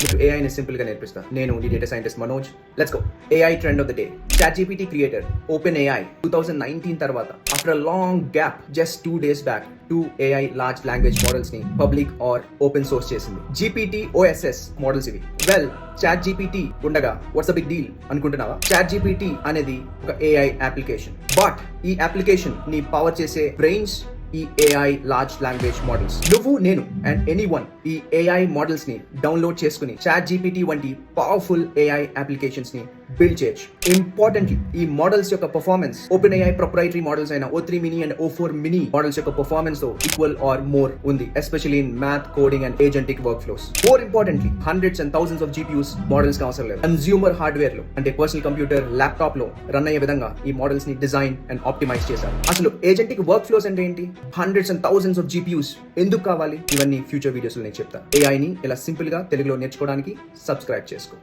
మీకు AI ని simple గా నేర్పిస్తా. నేను నీ data scientist Manoj. Let's go. AI trend of the day. ChatGPT creator OpenAI 2019 తర్వాత after a long gap just 2 days back 2 AI large language models ని public are open source చేసింది. GPT OSS models ఇవి. Well ChatGPT ఉండగా what's the big deal అనుకుంటున్నావా? ChatGPT అనేది ఒక AI application. But ఈ application ని పవర్ చేసే బ్రెయిన్స్ ఈ AI లార్జ్ లాంగ్వేజ్ మోడల్స్. నువ్వు నేను అండ్ ఎనీవన్ ఈ AI మోడల్స్ ని డౌన్లోడ్ చేసుకుని ChatGPT వంటి పవర్ఫుల్ AI అప్లికేషన్స్ ని బిల్డ్ చేయొచ్చు. ఇంపార్టెంట్లీ ఈ మోడల్స్ యొక్క పర్ఫార్మెన్స్ OpenAI ప్రొప్రైటరీ మోడల్స్ అయిన O3 mini and O4 mini models యొక్క పర్ఫార్మెన్స్ తో ఈక్వల్ ఆర్ మోర్ ఉంది, especially in math, coding and agentic work flows. More importantly hundreds and thousands of GPUs models కి అవసరం లేదు. Consumer hardware లో అంటే personal computer, laptop లో run అయ్యే విధంగా ఈ మోడల్స్ ని డిజైన్ అండ్ ఆప్టిమైజ్ చేశారు. అసలు ఏజెంటిక్ వర్క్ ఫ్లోస్ అంటే ఏంటి? Hundreds and thousands of GPUs ఎందుకు కావాలి? ఇవన్నీ ఫ్యూచర్ వీడియోస్ లో నేను చెప్తాను. AI ని ఇలా సింపుల్ గా తెలుగులో నేర్చుకోవడానికి సబ్స్క్రైబ్ చేసుకో.